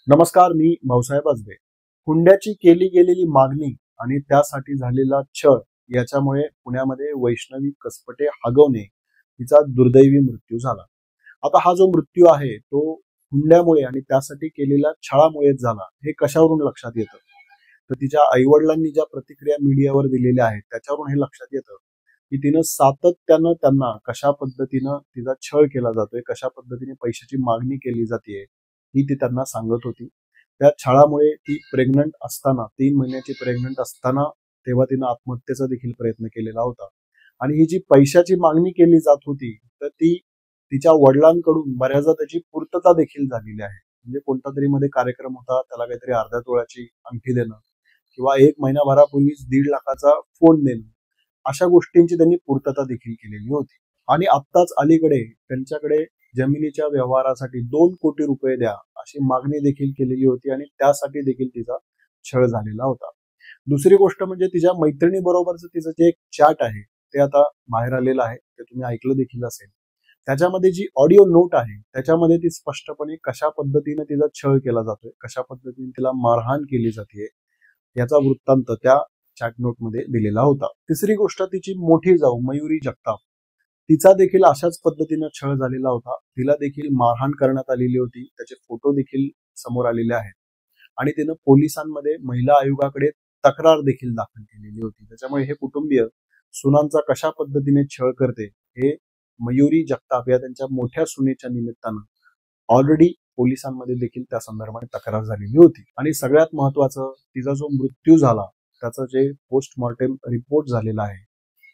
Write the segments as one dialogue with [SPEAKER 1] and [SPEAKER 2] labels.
[SPEAKER 1] नमस्कार, मी भाऊसाहेब आजबे. हुंड्याची केली गेलेली मागणी आणि त्यासाठी झालेला छळ याच्यामुळे पुण्यामध्ये वैष्णवी कसपटे हगवणे हिचा दुर्दैवी मृत्यू झाला. आता हा जो मृत्यू आहे तो हुंड्यामुळे आणि त्यासाठी केलेल्या छळामुळेच झाला हे कशावरून लक्षात येतं? तर तिच्या आईवडिलांनी ज्या प्रतिक्रिया मीडियावर दिलेल्या आहेत त्याच्यावरून हे लक्षात येतं की तिनं सातत्यानं त्यांना कशा पद्धतीनं तिचा छळ केला जातोय, कशा पद्धतीने पैशाची मागणी केली जाते ही ती त्यांना सांगत होती. त्या छळामुळे ती प्रेग्नंट असताना 3 महिन्याची प्रेग्नंट असताना तेव्हा तिनं आत्महत्येचा देखील प्रयत्न केलेला होता. आणि ही जी पैशाची मागणी केली जात होती तर ती तिच्या वडिलांकडून बऱ्याचदा त्याची पूर्तता देखील झालेली आहे. म्हणजे कोणता तरी मध्ये कार्यक्रम होता, त्याला काहीतरी अर्ध्या तोळ्याची अंगठी देणं किंवा 1 महिनाभरापूर्वीच 1.5 लाखाचा फोन देणं, अशा गोष्टींची त्यांनी पूर्तता देखील केलेली होती. आणि आत्ताच अलीकडे त्यांच्याकडे जमिनीच्या व्यवहारासाठी 2 कोटी रुपये द्या अशी मागणी देखील केलेली होती आणि त्यासाठी देखील तिचा छळ झालेला होता. दुसरी गोष्ट म्हणजे तिच्या मैत्रिणी बरोबरचं तिचं जे एक चॅट आहे ते आता बाहेर आलेलं आहे, ते तुम्ही ऐकलं देखील असेल. त्याच्यामध्ये जी ऑडिओ नोट आहे त्याच्यामध्ये ती स्पष्टपणे कशा पद्धतीने तिचा छळ केला जातोय, कशा पद्धतीने तिला मारहाण केली जाते याचा वृत्तांत त्या चॅट नोटमध्ये दिलेला होता. तिसरी गोष्ट, तिची मोठी जाऊ मयुरी जगताप, तिचा देखील अशाच पद्धतीनं छळ झालेला होता. तिला देखील मारहाण करण्यात आलेली होती. त्याचे फोटो देखील समोर आलेले आहेत आणि तिनं पोलिसांमध्ये महिला आयोगाकडे तक्रार देखील दाखल केलेली होती. त्याच्यामुळे हे कुटुंबीय सुनांचा कशा पद्धतीने छळ करते हे मयुरी जगताप या त्यांच्या मोठ्या सुनेच्या निमित्तानं ऑलरेडी पोलिसांमध्ये देखील त्या संदर्भाने तक्रार झालेली होती. आणि सगळ्यात महत्वाचं, तिचा जो मृत्यू झाला त्याचं जे पोस्टमॉर्टेम रिपोर्ट झालेला आहे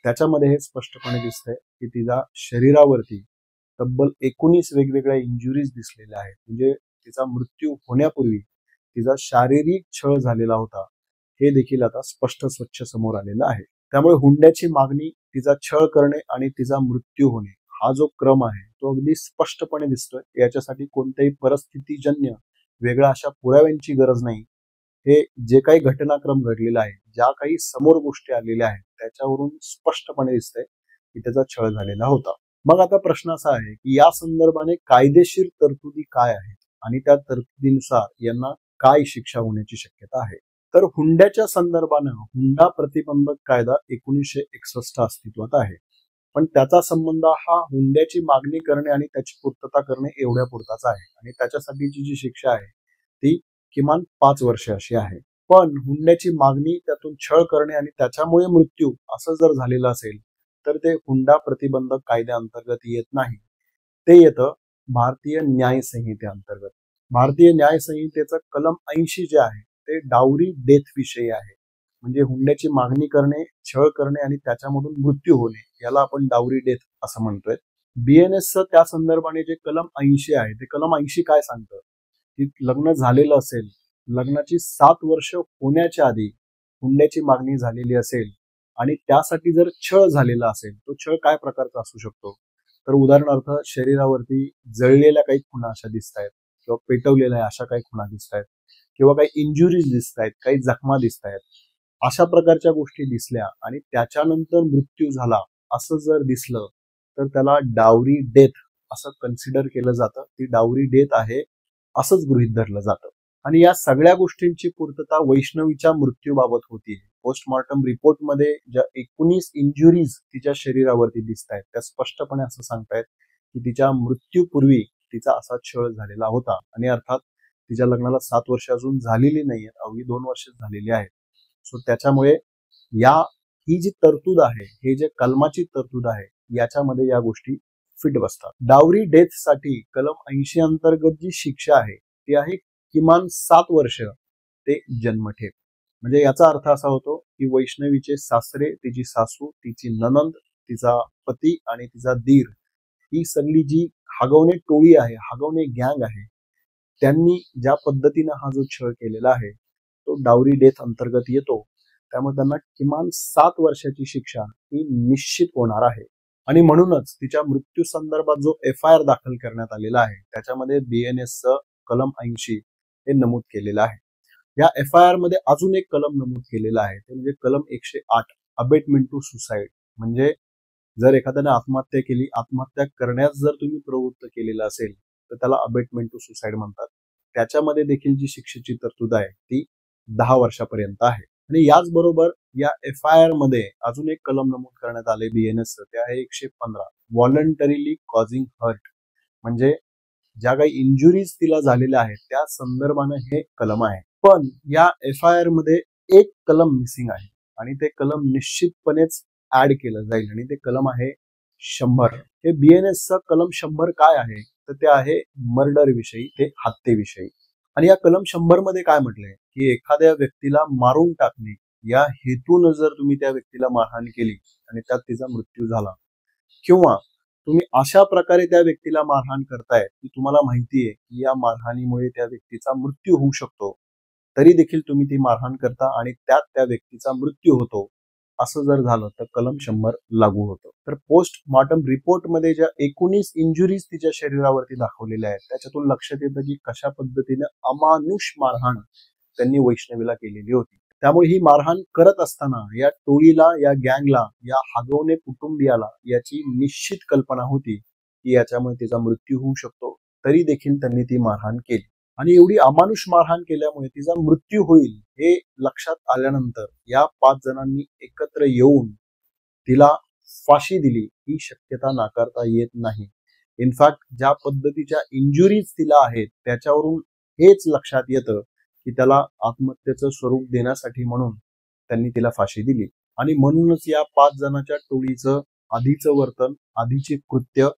[SPEAKER 1] त्याच्यामध्ये हे स्पष्टपणे दिसतंय की तिच्या शरीरावरती तब्बल 19 वेगवेगळ्या इंजुरीज दिसलेल्या आहेत. म्हणजे तिचा मृत्यू होण्यापूर्वी तिचा शारीरिक छळ झालेला होता हे देखील आता स्पष्ट स्वच्छ समोर आलेलं आहे. त्यामुळे हुंड्याची मागणी, तिचा छळ करणे आणि तिचा मृत्यू होणे हा जो क्रम आहे तो अगदी स्पष्टपणे दिसतोय. याच्यासाठी कोणत्याही परिस्थितीजन्य वेगळ्या अशा पुराव्यांची गरज नाही. हे जे काही घटनाक्रम घडलेला आहे, ज्या काही समोर गोष्टी आलेल्या आहेत त्याच्यावरून स्पष्टपणे दिसतंय की त्याचा छळ झालेला होता. मग आता प्रश्न असा आहे की या संदर्भाने कायदेशीर तरतुदी काय आहेत आणि त्या तरतुदीनुसार यांना काय शिक्षा होण्याची शक्यता आहे? तर हुंड्याच्या संदर्भानं हुंडा प्रतिबंधक कायदा 1961 अस्तित्वात आहे. पण त्याचा संबंध हा हुंड्याची मागणी करणे आणि त्याची पूर्तता करणे एवढ्या पुरताच आहे. आणि त्याच्यासाठीची जी शिक्षा आहे ती किमान 5 वर्ष अशी आहे. पण हुंड्याची मागणी, त्यातून छळ करणे आणि त्याच्यामुळे मृत्यू असं जर झालेलं असेल तर ते हुंडा प्रतिबंधक कायद्याअंतर्गत येत नाही. ते येतं भारतीय न्याय संहितेअंतर्गत. भारतीय न्याय संहितेचं कलम 80 जे आहे ते डावरी डेथ विषयी आहे. म्हणजे हुंड्याची मागणी करणे, छळ करणे आणि त्याच्यामधून मृत्यू होणे याला आपण डावरी डेथ असं म्हणतोय. BNSचं त्या संदर्भाने जे कलम 80 आहे ते कलम 80 काय सांगतं की लग्न झालेलं असेल, लग्नाची 7 वर्ष होण्याच्या आधी हुंड्याची मागणी झालेली असेल आणि त्यासाठी जर छळ झालेला असेल, तो छळ काय प्रकारचा असू शकतो? तर उदाहरणार्थ शरीरावरती जळलेल्या काही खुणा अशा दिसत आहेत किंवा पेटवलेल्या अशा काही खुणा दिसत आहेत किंवा काही इंजुरीज दिसत आहेत, काही जखमा दिसत आहेत. अशा प्रकारच्या गोष्टी दिसल्या आणि त्याच्यानंतर मृत्यू झाला असं जर दिसलं तर त्याला डावरी डेथ असं कन्सिडर केलं जातं. ती डावरी डेथ आहे असंच गृहीत धरलं जातं. आणि या सगळ्या गोष्टींची पूर्तता वैष्णवीच्या मृत्यूबाबत होती. पोस्टमॉर्टम रिपोर्टमध्ये ज्या 19 इंजुरीज तिच्या शरीरावरती दिसत आहेत त्या स्पष्टपणे असं सांगतायत की तिच्या मृत्यूपूर्वी तिचा असा छळ झालेला होता. आणि अर्थात तिच्या लग्नाला 7 वर्ष अजून झालेली नाहीये, अवघी 2 वर्ष झालेली आहेत. सो त्याच्यामुळे ही जी तरतूद आहे, हे जे कलमाची तरतूद आहे याच्यामध्ये या गोष्टी फिट बसतात. डावरी डेथ साठी कलम 80 अंतर्गत जी शिक्षा आहे ती आहे किमान 7 वर्ष ते जन्मठेप. म्हणजे याचा अर्थ असा होतो की वैष्णवीचे सासरे, तिची सासू, तिची ननंद, तिचा पती आणि तिचा दीर ही सगळी जी हगवणे टोळी आहे, हगवणे गँग आहे, त्यांनी ज्या पद्धतीने हा जो छळ केलेला आहे तो डावरी डेथ अंतर्गत येतो. त्यामुळे त्यांना किमान 7 वर्षाची शिक्षा ही निश्चित होणार आहे. आणि म्हणूनच तिच्या मृत्यू संदर्भात जो FIR दाखल करण्यात आलेला आहे त्याच्यामध्ये BNSचं कलम 80 हे नमूद केलेलं आहे. या FIR मध्ये अजून एक कलम नमूद केलेला आहे, ते म्हणजे कलम 108 अबेटमेंट टू सुसाईड. म्हणजे जर एखाद्याने आत्महत्या केली, आत्महत्या करण्यास जर तुम्ही प्रवृत्त केलेलं असेल तर त्याला अबेटमेंट टू सुसाईड म्हणतात. त्याच्यामध्ये देखील जी शिक्षेची तरतूद आहे ती 10 वर्षापर्यंत आहे. आणि याचबरोबर या FIR मध्ये अजून एक कलम नमूद करण्यात आले BNS ते आहे 115 व्हॉलंटरीली कॉझिंग हर्ट, म्हणजे ज्या काही इंजुरीज तिला झालेल्या आहेत त्या संदर्भाने हे कलम आहे. पण या FIR मध्ये एक कलम मिसिंग आहे आणि ते कलम निश्चितपणेच ऍड केलं जाईल आणि ते कलम आहे 100. हे BNSचं कलम 100 काय आहे तर ते आहे मर्डर विषयी, ते हत्येविषयी. आणि या कलम 100 मध्ये काय म्हटलंय की एखाद्या व्यक्तीला मारून टाकणे या हेतून जर तुम्ही त्या व्यक्तीला मारहाण केली आणि त्यात तिचा मृत्यू झाला, किंवा तुम्ही अशा प्रकारे त्या व्यक्तीला मारहाण करताय की तुम्हाला माहितीये की या मारहाणीमुळे त्या व्यक्तीचा मृत्यू होऊ शकतो, तरी देखील तुम्ही ती मारहाण करता आणि त्यात त्या व्यक्तीचा मृत्यू होतो, असं जर झालं तर कलम 100 लागू होतं. तर पोस्टमॉर्टम रिपोर्ट मध्ये ज्या 19 इंजुरीज तिच्या शरीरावरती दाखवलेल्या आहेत त्याच्यातून लक्षात येतं की कशा पद्धतीने अमानुष मारहाण त्यांनी वैष्णवीला केलेली होती. त्यामुळे ही मारहाण करत असताना या टोळीला, या गँगला, या हगवणे कुटुंबियाला याची निश्चित कल्पना होती की याच्यामुळे तिचा मृत्यू होऊ शकतो, तरी देखील त्यांनी ती मारहाण केली. आणि एवढी अमानुष मारहाण केल्यामुळे तिचा मृत्यू होईल हे लक्षात आल्यानंतर या 5 जणांनी एकत्र येऊन तिला फाशी दिली ही शक्यता नाकारता येत नाही. इनफॅक्ट ज्या पद्धतीच्या इंजुरीज तिला आहेत त्याच्यावरून हेच लक्षात येतं की त्याला आत्महत्येचं स्वरूप देण्यासाठी म्हणून त्यांनी तिला फाशी दिली. आणि म्हणूनच या 5 जणांच्या टोळीचं आधीचं वर्तन, आधीची कृत्य,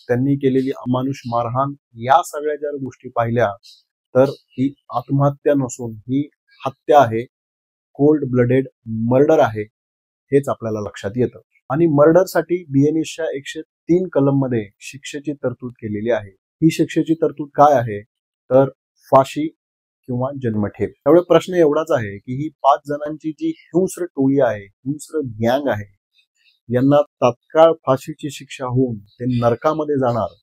[SPEAKER 1] त्यांनी केलेली अमानुष मारहाण, या सगळ्या जर गोष्टी पाहिल्या तर ही आत्महत्या नसून ही हत्या आहे, कोल्ड ब्लडेड मर्डर आहे, हेच आपल्याला लक्षात येतं. आणि मर्डरसाठी BNSच्या 103 कलम मध्ये शिक्षेची तरतूद केलेली आहे. ही शिक्षेची तरतूद काय आहे तर फाशी किंवा जन्मठेप. त्यामुळे प्रश्न एवढाच आहे की ही 5 जणांची जी हिंस्र टोळी आहे, हिंस्र गँग आहे, यांना तात्काळ फाशीची शिक्षा होऊन ते नरकामध्ये जाणार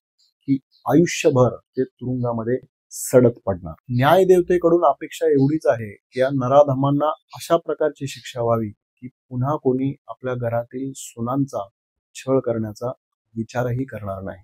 [SPEAKER 1] की आयुष्यभर ते तुरुंगामध्ये सडत पडणार. न्यायदेवतेकडून अपेक्षा एवढीच आहे की या नराधमांना अशा प्रकारची शिक्षा व्हावी की पुन्हा कोणी आपल्या घरातील सुनांचा छळ करण्याचा विचारही करणार नाही.